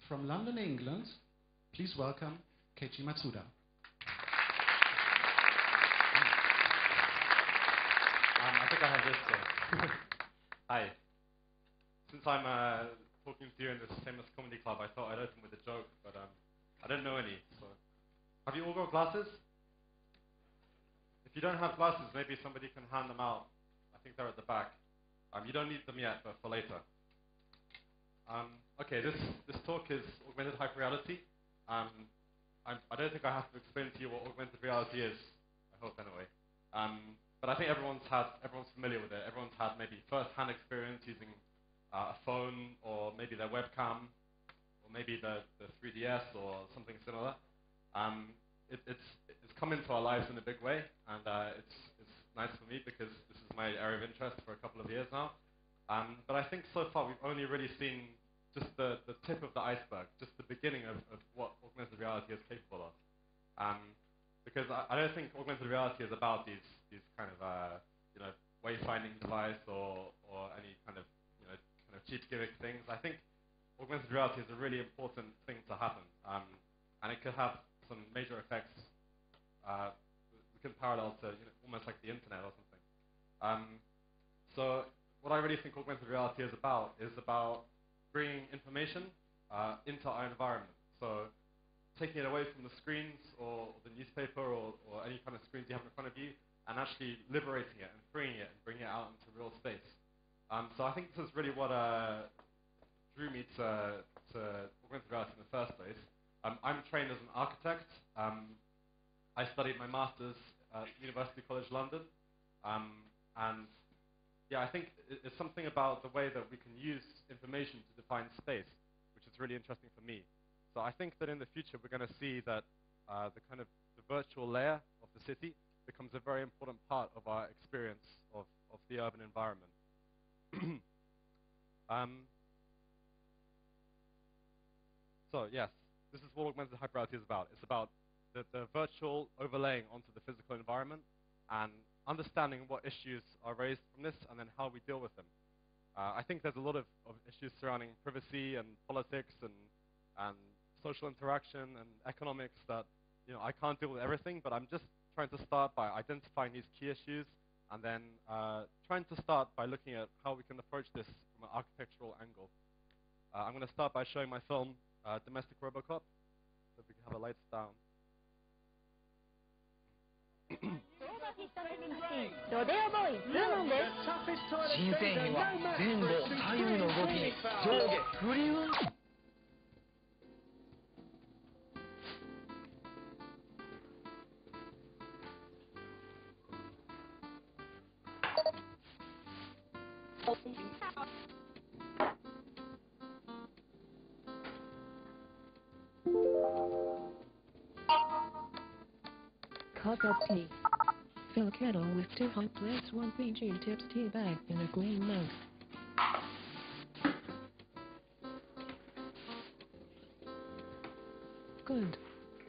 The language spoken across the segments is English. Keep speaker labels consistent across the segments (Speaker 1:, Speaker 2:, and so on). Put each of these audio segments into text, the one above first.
Speaker 1: from London, England, please welcome Keiichi Matsuda.
Speaker 2: I think I have this thing. Hi. Since I'm talking to you in this famous comedy club, I thought I'd open with a joke, but I don't know any. So, have you all got glasses? If you don't have glasses, maybe somebody can hand them out. I think they're at the back. You don't need them yet, but for later. Okay, this talk is augmented hyperreality. I don't think I have to explain to you what augmented reality is. I hope anyway. But I think everyone's familiar with it. Everyone's had maybe first-hand experience using a phone, or maybe their webcam, or maybe the 3DS or something similar. It's come into our lives in a big way, and it's nice for me because this is my area of interest for a couple of years now. But I think so far we've only really seen just the tip of the iceberg, just the beginning of what augmented reality is capable of. Because I don't think augmented reality is about these kind of wayfinding device or any kind of cheap gimmick things. I think augmented reality is a really important thing to happen, and it could have some major effects. We can parallel to almost like the internet or something. So what I really think augmented reality is about bringing information into our environment. So taking it away from the screens or the newspaper or any kind of screens you have in front of you, and actually liberating it and freeing it and bringing it out into real space. So I think this is really what drew me to augmented reality in the first place. I'm trained as an architect. I studied my master's at University College London. And yeah, I think it's something about the way that we can use information to define space, which is really interesting for me. So I think that in the future we're going to see that the virtual layer of the city becomes a very important part of our experience of the urban environment. So yes, this is what augmented hyperreality is about. It's about the virtual overlaying onto the physical environment and understanding what issues are raised from this and then how we deal with them. I think there's a lot of issues surrounding privacy and politics and social interaction and economics that I can't deal with everything, but I'm just trying to start by identifying these key issues and then trying to start by looking at how we can approach this from an architectural angle. I'm going to start by showing my film, Domestic Robocop, so if we can have the lights down.
Speaker 3: ロデオボーイズーモンです。新製品は前後左右の動きに上下振り運動。Cup of tea. Fill kettle with 2 hot plates, 1 PG tips tea bag in a green mug. Good.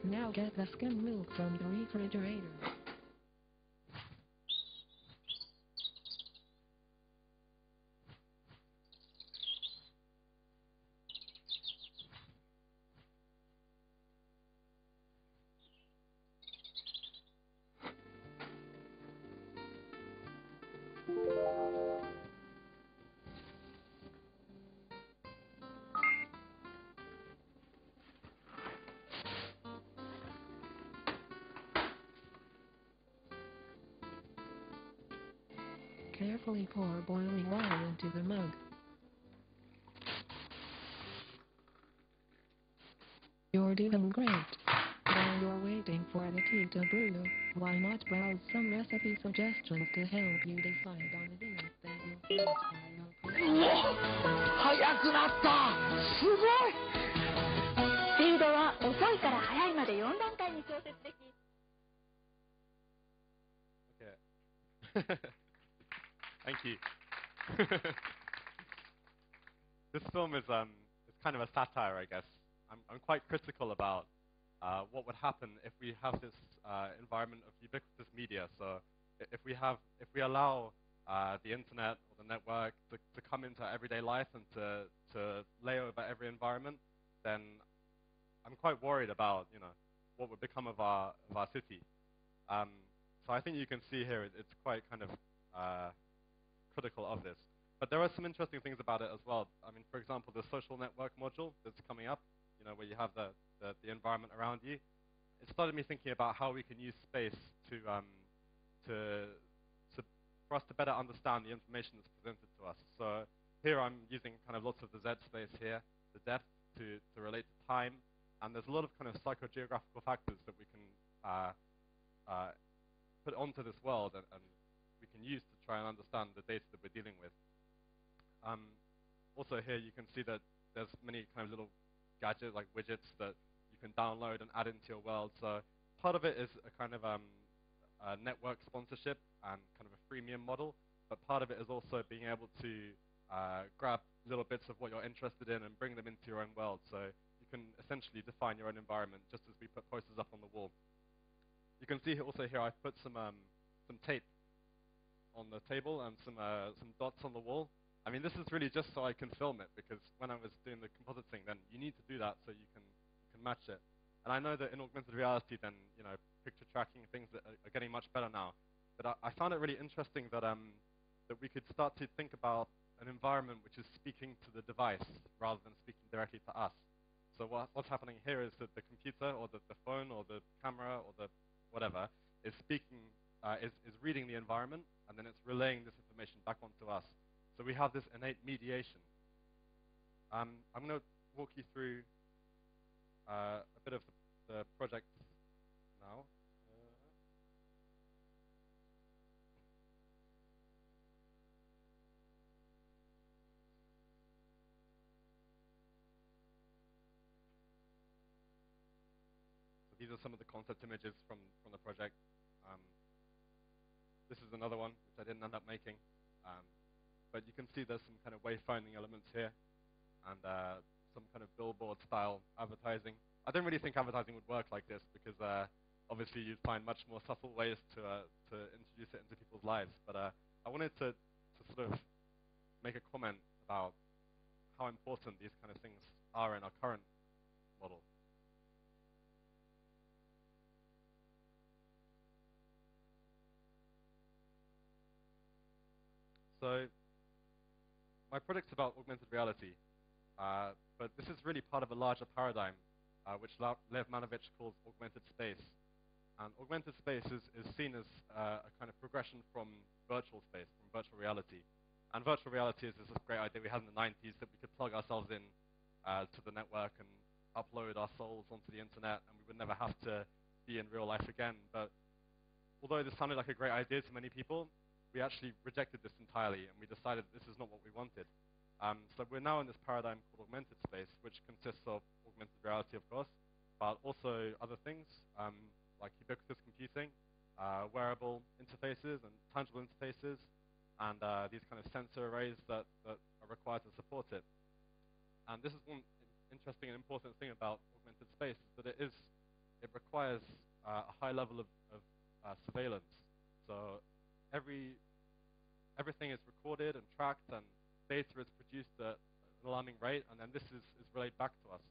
Speaker 3: Now get the skim milk from the refrigerator. Carefully pour boiling water into the mug. You're doing great. While you're waiting for the tea to brew, why not browse some recipe suggestions to help you decide on a dinner that you'll finish by your plate. 早くなった!すごい!スピードは遅いから速いまで4段階に調節でき。
Speaker 2: Okay. Thank you. This film is kind of a satire, I guess. I'm quite critical about what would happen if we have this environment of ubiquitous media. So if we allow the internet or the network to come into everyday life and to lay over every environment, then I'm quite worried about, what would become of our city. So I think you can see here it's quite kind of critical of this. But there are some interesting things about it as well. I mean, for example, the social network module that's coming up, where you have the environment around you. It started me thinking about how we can use space to for us to better understand the information that's presented to us. So here I'm using kind of lots of the Z space here, the depth to relate to time, and there's a lot of kind of psychogeographical factors that we can put onto this world and we can use to try and understand the data that we're dealing with. Also here you can see that there's many kind of little gadgets like widgets that you can download and add into your world. So part of it is a kind of a network sponsorship and kind of a freemium model, but part of it is also being able to grab little bits of what you're interested in and bring them into your own world. So you can essentially define your own environment just as we put posters up on the wall. You can see also here I've put some tape on the table and some dots on the wall. I mean, this is really just so I can film it, because when I was doing the composite thing, then you need to do that so you can match it. And I know that in augmented reality, then picture tracking things that are getting much better now. But I found it really interesting that that we could start to think about an environment which is speaking to the device rather than speaking directly to us. So what's happening here is that the computer or the phone or the camera or the whatever is speaking, is reading the environment, and then it's relaying this information back onto us. So we have this innate mediation. I'm going to walk you through a bit of the project now. So these are some of the concept images from the project. This is another one, which I didn't end up making. But you can see there's some kind of wayfinding elements here, and some kind of billboard-style advertising. I don't really think advertising would work like this, because obviously you'd find much more subtle ways to introduce it into people's lives. But I wanted to sort of make a comment about how important these kind of things are in our current model. So my project's about augmented reality, but this is really part of a larger paradigm, which Lev Manovich calls augmented space. And augmented space is seen as a kind of progression from virtual space, from virtual reality. And virtual reality is this great idea we had in the 90s that we could plug ourselves in to the network and upload our souls onto the internet, and we would never have to be in real life again. But although this sounded like a great idea to many people, we actually rejected this entirely, and we decided this is not what we wanted. So we're now in this paradigm called augmented space, which consists of augmented reality, of course, but also other things like ubiquitous computing, wearable interfaces and tangible interfaces, and these kind of sensor arrays that are required to support it. And this is one interesting and important thing about augmented space, is that it requires a high level of surveillance. So everything is recorded and tracked, and data is produced at an alarming rate, and then this is relayed back to us.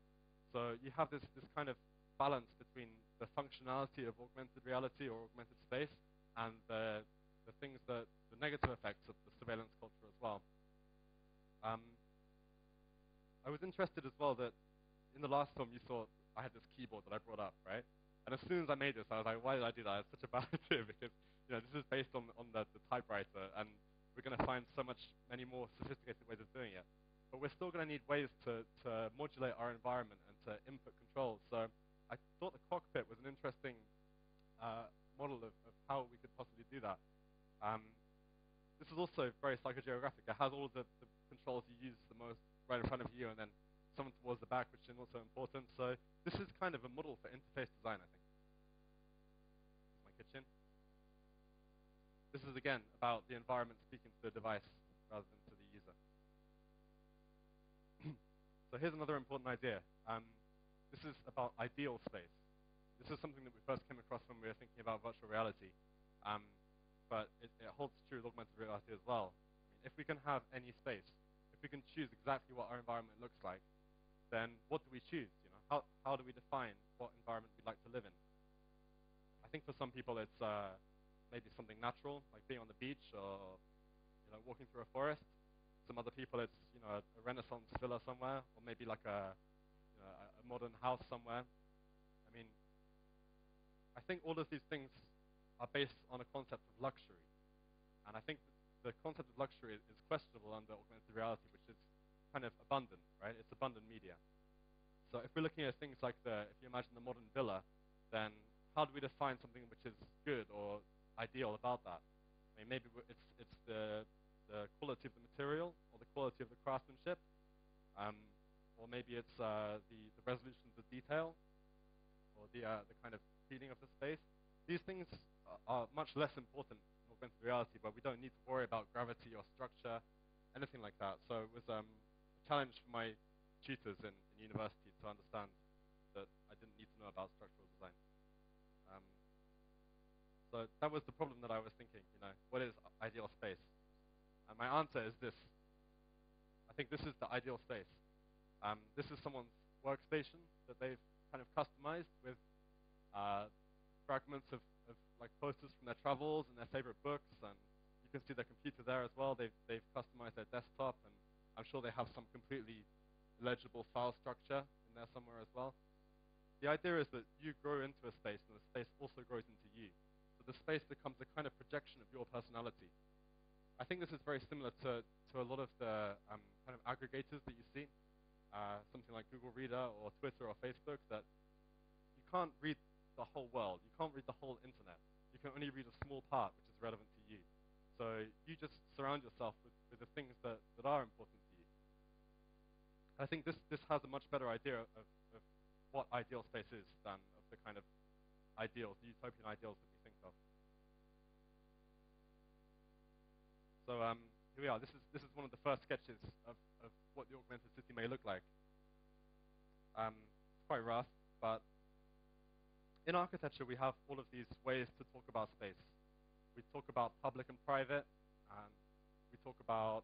Speaker 2: So you have this kind of balance between the functionality of augmented reality or augmented space and the negative effects of the surveillance culture as well. I was interested as well that in the last film you saw I had this keyboard that I brought up, right? And as soon as I made this, I was like, why did I do that? It's such a bad idea, because this is based on the typewriter, and we're going to find many more sophisticated ways of doing it. But we're still going to need ways to modulate our environment and to input controls. So I thought the cockpit was an interesting model of how we could possibly do that. This is also very psychogeographic. It has all of the controls you use the most right in front of you, and then some towards the back, which is also important. So this is kind of a model for interface design, I think. This is my kitchen. This is, again, about the environment speaking to the device rather than to the user. So here's another important idea. This is about ideal space. This is something that we first came across when we were thinking about virtual reality. But it holds true with augmented reality as well. I mean, if we can have any space, if we can choose exactly what our environment looks like, then what do we choose? How do we define what environment we'd like to live in? I think for some people it's maybe something natural, like being on the beach or walking through a forest. Some other people it's a Renaissance villa somewhere, or maybe like a modern house somewhere. I mean, I think all of these things are based on a concept of luxury, and I think the concept of luxury is questionable under augmented reality, which is kind of abundant, right? It's abundant media. So if we're looking at things like if you imagine the modern villa, then how do we define something which is good or ideal about that? I mean, maybe it's the quality of the material or the quality of the craftsmanship, or maybe it's the resolution of the detail or the kind of feeling of the space. These things are much less important in augmented reality, where we don't need to worry about gravity or structure, anything like that. So it was a challenge for my tutors in university to understand that I didn't need to know about structural design. So that was the problem that I was thinking, what is ideal space? And my answer is this. I think this is the ideal space. This is someone's workstation that they've kind of customized with fragments of like posters from their travels and their favorite books, and you can see their computer there as well. They've customized their desktop, and I'm sure they have some completely legible file structure in there somewhere as well. The idea is that you grow into a space, and the space also grows into you. So the space becomes a kind of projection of your personality. I think this is very similar to a lot of the kind of aggregators that you see, something like Google Reader or Twitter or Facebook, that you can't read the whole world. You can't read the whole internet. You can only read a small part which is relevant to you. So you just surround yourself with the things that are important to you. I think this has a much better idea of what ideal space is than of the kind of ideals, the utopian ideals that we think of. So here we are. This is one of the first sketches of what the augmented city may look like. It's quite rough, but in architecture we have all of these ways to talk about space. We talk about public and private, and we talk about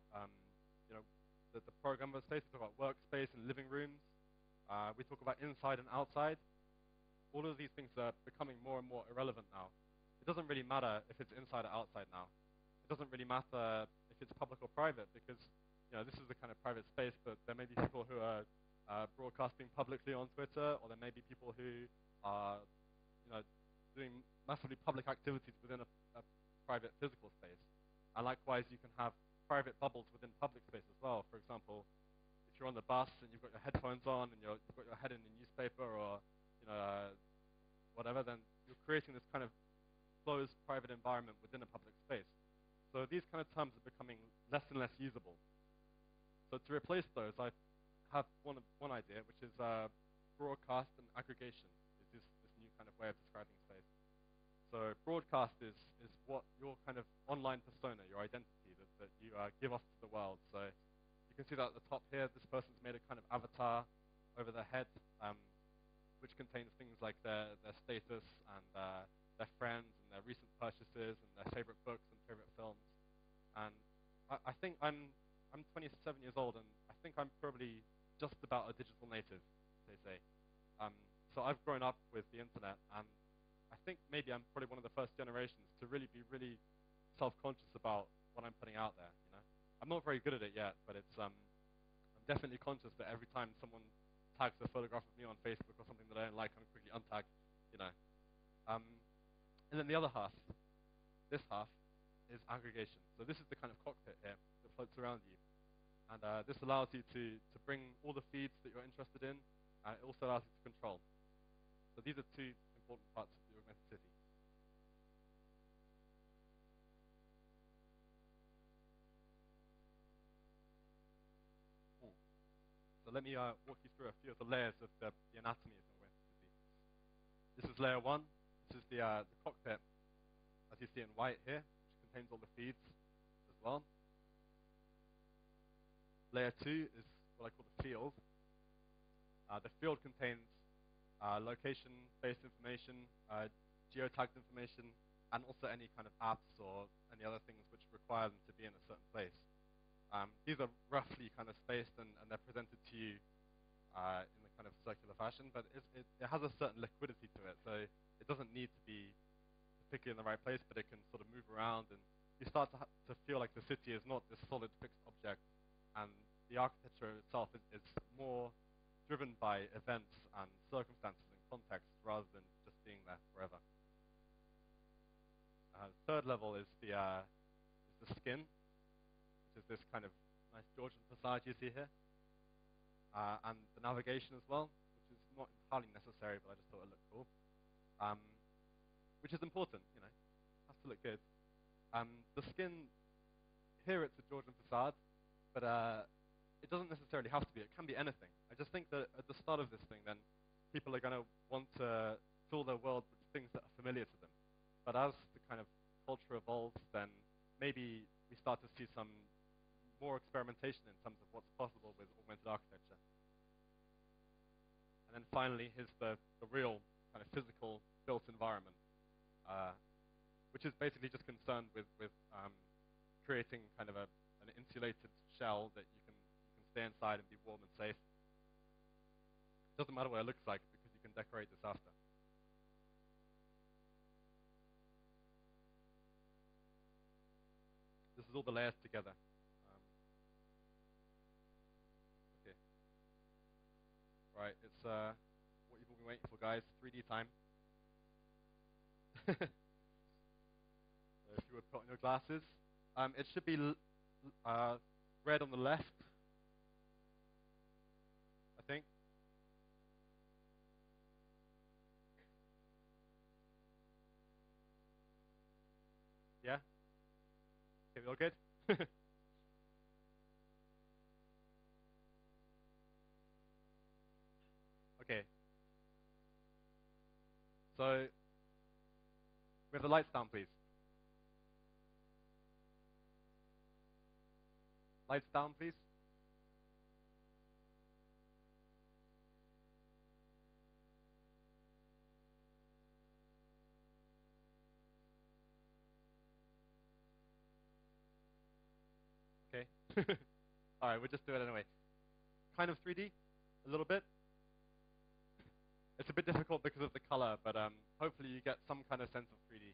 Speaker 2: the program of space. We talk about workspace and living rooms. We talk about inside and outside. All of these things are becoming more and more irrelevant now. It doesn't really matter if it's inside or outside now. It doesn't really matter if it's public or private, because this is a kind of private space, but there may be people who are broadcasting publicly on Twitter, or there may be people who are doing massively public activities within a private physical space. And likewise, you can have private bubbles within public space as well. For example, if you're on the bus and you've got your headphones on and you've got your head in a newspaper or whatever, then you're creating this kind of closed private environment within a public space. So these kind of terms are becoming less and less usable. So to replace those, I have one idea, which is broadcast and aggregation. Is this new kind of way of describing space. So broadcast is what your kind of online persona, your identity that you give off to the world. So you can see that at the top here, this person's made a kind of avatar over their head, which contains things like their status and their friends and their recent purchases and their favorite books and favorite films. And I think I'm 27 years old, and I think I'm probably just about a digital native, they say. So I've grown up with the internet, and I think maybe I'm probably one of the first generations to really be self-conscious about what I'm putting out there. I'm not very good at it yet, but I'm definitely conscious that every time someone tags a photograph of me on Facebook or something that I don't like, I'm quickly untag. And then the other half, this half, is aggregation. So this is the kind of cockpit here that floats around you, and this allows you to bring all the feeds that you're interested in, and it also allows you to control. So these are two important parts of the augmented city. So let me walk you through a few of the layers of the anatomy of the augmented city. This is layer 1. This is the cockpit, as you see in white here, which contains all the feeds as well. Layer 2 is what I call the field. The field contains location-based information, geotagged information, and also any kind of apps or any other things which require them to be in a certain place. These are roughly kind of spaced, and they're presented to you in the kind of circular fashion, but it has a certain liquidity to it, so it doesn't need to be particularly in the right place, but it can sort of move around, and you start to feel like the city is not this solid fixed object, and the architecture itself is more driven by events and circumstances and context rather than just being there forever. Third level is the skin, which is this kind of nice Georgian facade you see here, and the navigation as well, which is not entirely necessary, but I just thought it looked cool, which is important, you know, has to look good. The skin, here it's a Georgian facade, but it doesn't necessarily have to be. It can be anything. I just think that at the start of this thing, then, people are going to want to fill their world with things that are familiar to them. But as the kind of culture evolves, then maybe we start to see some more experimentation in terms of what's possible with augmented architecture. And then finally, here's the real kind of physical built environment, which is basically just concerned with creating kind of an insulated shell that you can stay inside and be warm and safe. Doesn't matter what it looks like because you can decorate this after. This is all the layers together. Okay. Right, it's what you've all been waiting for, guys. 3D time. So if you would put on your glasses, it should be red on the left, I think. Yeah? Okay, we all good? Okay. So, we have the lights down, please. Lights down, please. Okay. Alright, we'll just do it anyway. Kind of 3D, a little bit. It's a bit difficult because of the color, but hopefully you get some kind of sense of 3D.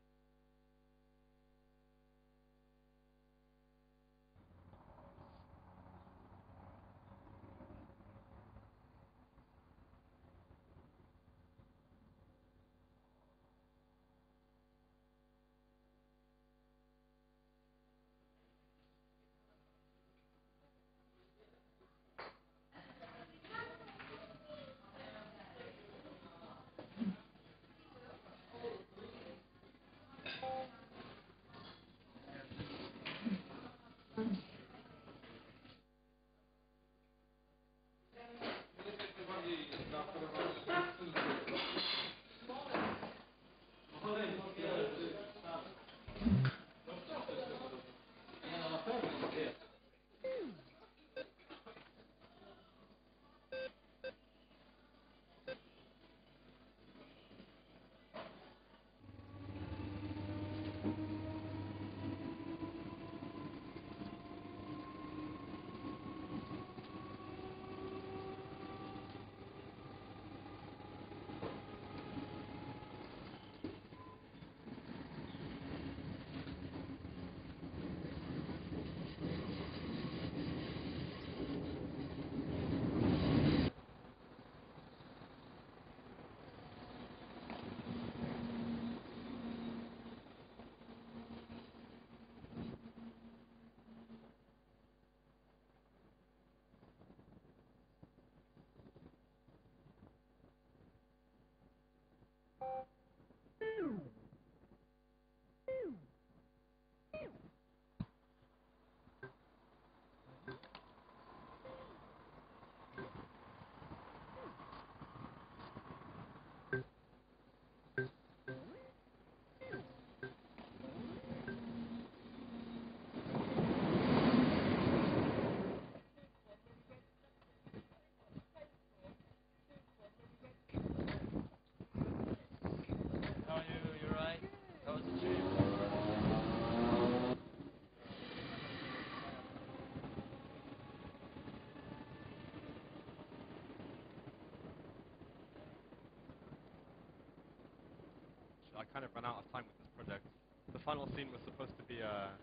Speaker 2: I kind of ran out of time with this project. The final scene was supposed to be that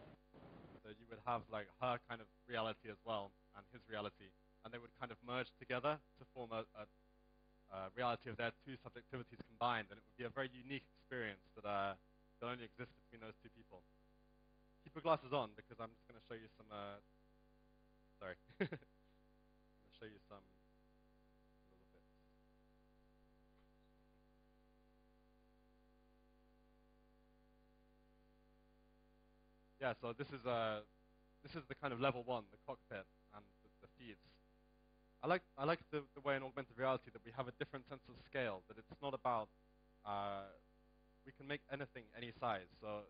Speaker 2: you would have like her kind of reality as well and his reality, and they would kind of merge together to form a reality of their two subjectivities combined, and it would be a very unique experience that only exists between those two people. Keep your glasses on because I'm just going to show you some. Sorry, I'm going to show you some little bits. Yeah, so this is the kind of level one, the cockpit and the feeds. I like the way in augmented reality that we have a different sense of scale. That it's not about we can make anything any size. So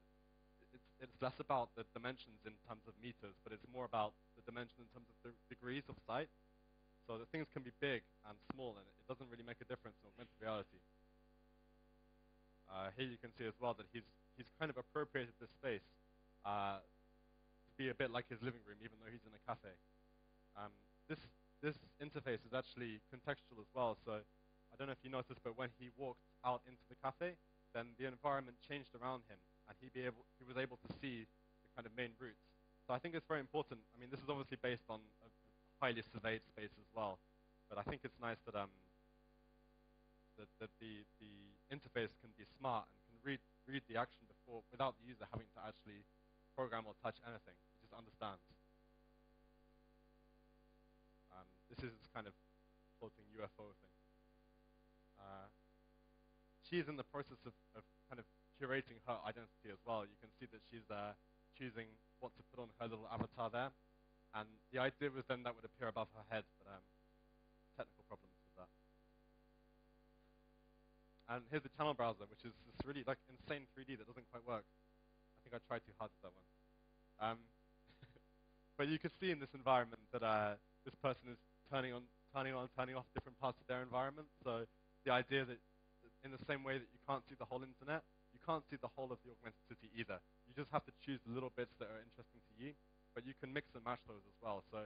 Speaker 2: it's less about the dimensions in terms of meters, but it's more about the dimension in terms of the degrees of sight. So that things can be big and small, and it doesn't really make a difference in augmented reality. Here you can see as well that he's kind of appropriated this space to be a bit like his living room, even though he's in a cafe. This interface is actually contextual as well. So I don't know if you noticed, but when he walked out into the cafe, then the environment changed around him, and he was able to see the kind of main routes. So I think it's very important. I mean, this is obviously based on a highly surveyed space as well, but I think it's nice that that the interface can be smart and can read the action without the user having to actually program or touch anything. It just understands. This is this kind of floating UFO thing. She's in the process of kind of curating her identity as well. You can see that she's choosing what to put on her little avatar there. And the idea was then that would appear above her head, but technical problems with that. And here's the channel browser, which is this really like insane 3D that doesn't quite work. I think I tried too hard with that one. But you can see in this environment that this person is turning on, turning off different parts of their environment. So the idea that in the same way that you can't see the whole internet, you can't see the whole of the augmented city either. You just have to choose the little bits that are interesting to you, but you can mix and match those as well. So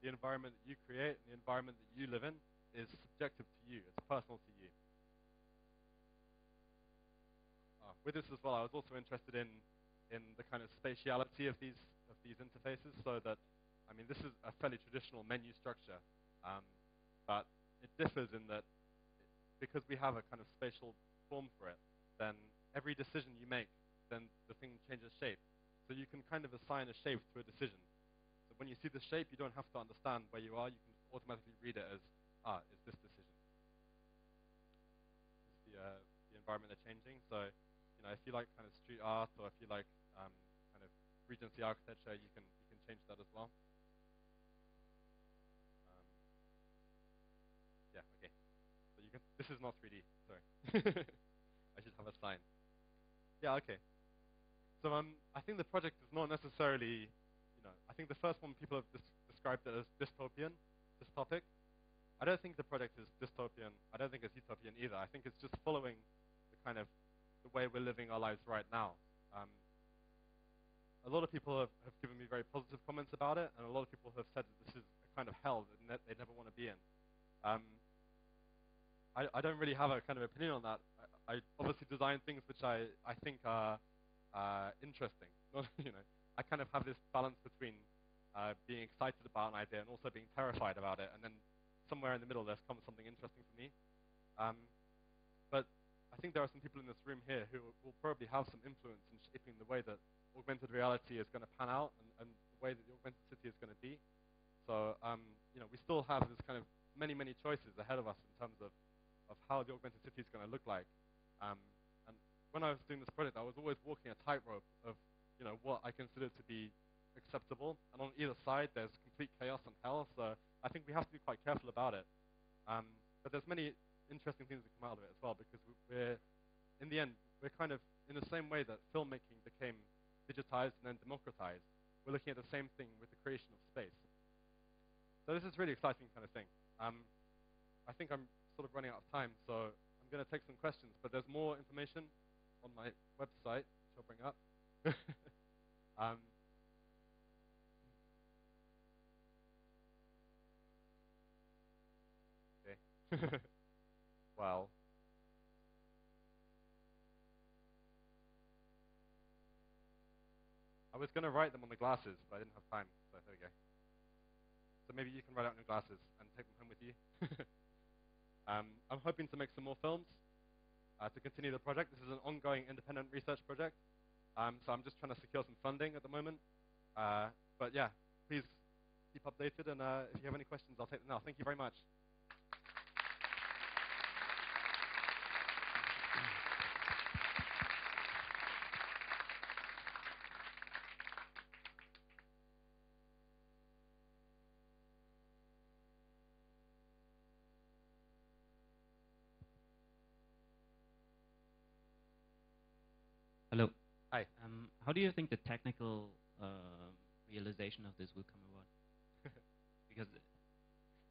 Speaker 2: the environment that you create and the environment that you live in is subjective to you. It's personal to you. With this as well, I was also interested in the kind of spatiality of these interfaces, so that, I mean, this is a fairly traditional menu structure, but it differs in that because we have a kind of spatial form for it, then every decision you make, then the thing changes shape. So you can kind of assign a shape to a decision. So when you see the shape, you don't have to understand where you are. You can automatically read it as, is this decision. Is the environment they're changing. So, you know, if you like kind of street art, or if you like kind of Regency architecture, you can change that as well. Yeah, okay. So you can. This is not 3D. Sorry, I should have a sign. Yeah, okay. So I think the project is not necessarily, you know, I think the first one people have described it as dystopic. I don't think the project is dystopian. I don't think it's utopian either. I think it's just following the kind of the way we're living our lives right now. A lot of people have given me very positive comments about it, and a lot of people have said that this is a kind of hell that they never want to be in. I don't really have a kind of opinion on that. I obviously design things which I think are interesting. You know, I kind of have this balance between being excited about an idea and also being terrified about it, and then somewhere in the middle there's come something interesting for me. But I think there are some people in this room here who will probably have some influence in shaping the way that augmented reality is going to pan out, and the way that the augmented city is going to be. So, you know, we still have this kind of many choices ahead of us in terms of how the augmented city is going to look like. And when I was doing this project, I was always walking a tightrope of, you know, what I consider to be acceptable. And on either side, there's complete chaos and hell. So I think we have to be quite careful about it. But there's many interesting things that come out of it as well, because we're, in the end, we're kind of in the same way that filmmaking became digitized and then democratized. We're looking at the same thing with the creation of space. So this is really exciting kind of thing. I think I'm sort of running out of time, so I'm going to take some questions. But there's more information on my website, which I'll bring up. Okay. Well, was going to write them on the glasses, but I didn't have time, so there we go. So maybe you can write out on your glasses and take them home with you. I'm hoping to make some more films to continue the project. This is an ongoing independent research project, so I'm just trying to secure some funding at the moment. But yeah, please keep updated, and if you have any questions, I'll take them now. Thank you very much.
Speaker 4: Hello.
Speaker 2: Hi.
Speaker 4: How do you think the technical realization of this will come about? Because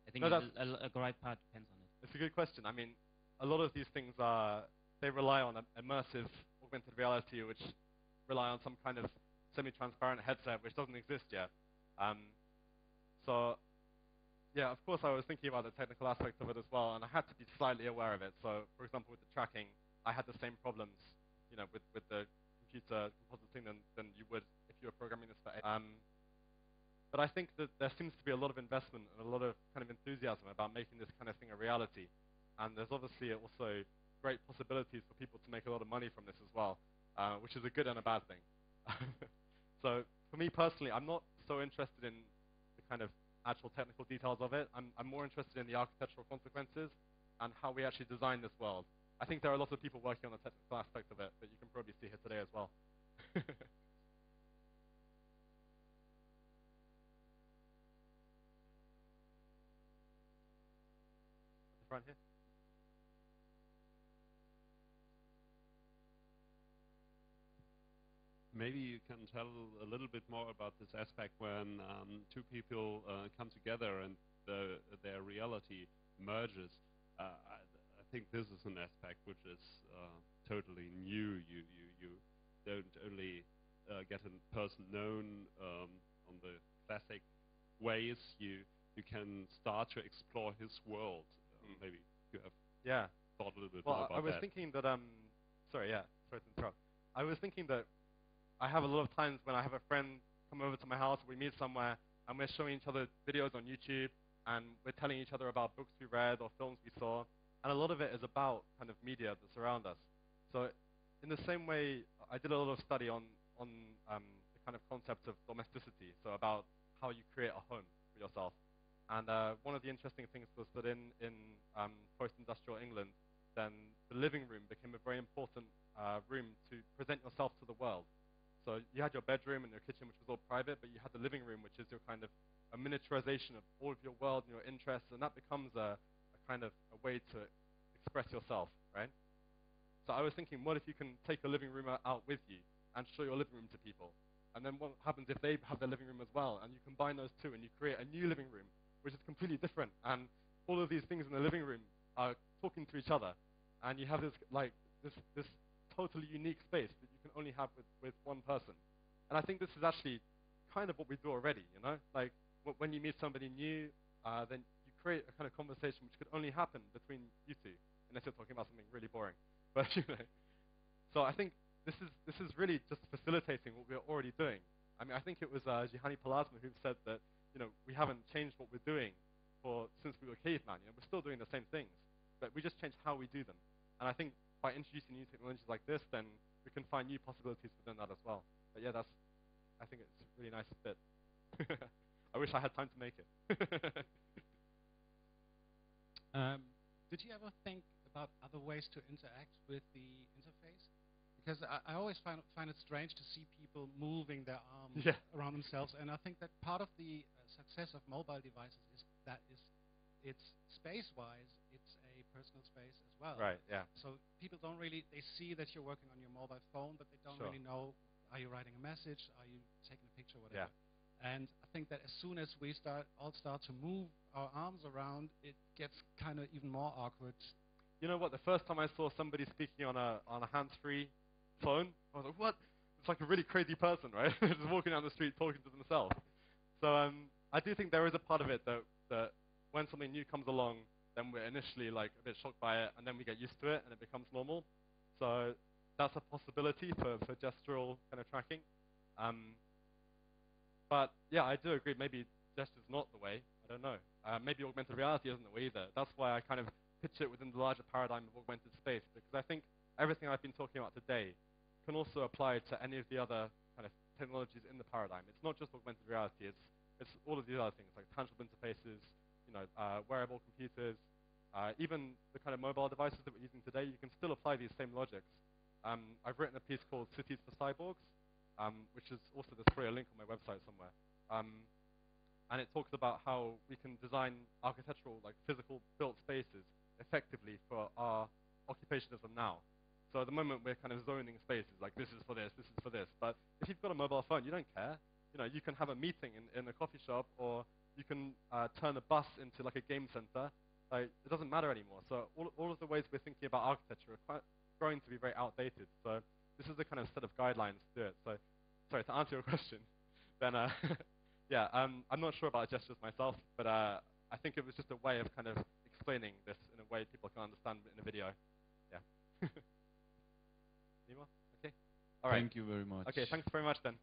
Speaker 4: I think a great part depends on it.
Speaker 2: It's a good question. I mean, a lot of these things they rely on immersive augmented reality, which rely on some kind of semi-transparent headset, which doesn't exist yet. So, yeah, of course, I was thinking about the technical aspect of it as well, and I had to be slightly aware of it. So, for example, with the tracking, I had the same problems, with the computer compositing than you would if you were programming this for AI. But I think that there seems to be a lot of investment and a lot of kind of enthusiasm about making this kind of thing a reality. And there's obviously also great possibilities for people to make a lot of money from this as well, which is a good and a bad thing. So for me personally, I'm not so interested in the kind of actual technical details of it. I'm more interested in the architectural consequences and how we actually design this world. I think there are lots of people working on the technical aspect of it that you can probably see here today as well. At the front here.
Speaker 5: Maybe you can tell a little bit more about this aspect when two people come together and their reality merges. I think this is an aspect which is totally new. You don't only get a person known on the classic ways. You can start to explore his world. Maybe you have thought a little bit more about that.
Speaker 2: Well, I was thinking that sorry to interrupt. I was thinking that I have a lot of times when I have a friend come over to my house, we meet somewhere, and we're showing each other videos on YouTube, and we're telling each other about books we read or films we saw, and a lot of it is about kind of media that surround us. So in the same way, I did a lot of study on the kind of concept of domesticity, so about how you create a home for yourself. And one of the interesting things was that in post-industrial England, then the living room became a very important room to present yourself to the world. So you had your bedroom and your kitchen, which was all private, but you had the living room, which is your kind of a miniaturization of all of your world and your interests, and that becomes a kind of a way to express yourself, right? So I was thinking, what if you can take your living room out with you and show your living room to people? And then what happens if they have their living room as well, and you combine those two, and you create a new living room, which is completely different, and all of these things in the living room are talking to each other, and you have this this totally unique space that you can only have with one person. And I think this is actually kind of what we do already, Like when you meet somebody new, then you create a kind of conversation which could only happen between you two, unless you're talking about something really boring. But so I think this is really just facilitating what we're already doing. I mean, I think it was Juhani Palasma who said that we haven't changed what we're doing since we were caveman. We're still doing the same things, but we just changed how we do them. And I think by introducing new technologies like this, then we can find new possibilities within that as well. But yeah, I think it's a really nice bit. I wish I had time to make it.
Speaker 1: Did you ever think about other ways to interact with the interface? Because I always find it strange to see people moving their arms around themselves, and I think that part of the success of mobile devices is that it's space-wise, it's a personal space as well.
Speaker 2: Right, yeah.
Speaker 1: So people don't really, they see that you're working on your mobile phone, but they don't really know, are you writing a message, are you taking a picture, whatever. Yeah. And I think that as soon as we all start to move our arms around, it gets kind of even more awkward.
Speaker 2: You know what, the first time I saw somebody speaking on a hands-free phone, I was like, what? It's like a really crazy person, right? Just walking down the street talking to themselves. So I do think there is a part of it that when something new comes along, then we're initially like a bit shocked by it, and then we get used to it, and it becomes normal. So that's a possibility for gestural kind of tracking. But yeah, I do agree. Maybe gesture's not the way. I don't know. Maybe augmented reality isn't the way either. That's why I kind of pitch it within the larger paradigm of augmented space, because I think everything I've been talking about today can also apply to any of the other kind of technologies in the paradigm. It's not just augmented reality. It's all of these other things like tangible interfaces, wearable computers, even the kind of mobile devices that we're using today. You can still apply these same logics. I've written a piece called Cities for Cyborgs, which is also, there's probably a link on my website somewhere. And it talks about how we can design architectural, like physical built spaces effectively for our occupation of them now. So at the moment we're kind of zoning spaces, like this is for this is for this. But if you've got a mobile phone, you don't care. You can have a meeting in a coffee shop, or you can turn a bus into like a game center. Like, it doesn't matter anymore. So all of the ways we're thinking about architecture are quite growing to be very outdated. So this is the kind of set of guidelines to do it. So, sorry, to answer your question, then yeah, I'm not sure about gestures myself, but I think it was just a way of kind of explaining this in a way people can understand in a video. Yeah. Any more? Okay. All right.
Speaker 6: Thank you very much.
Speaker 2: Okay, thanks very much then.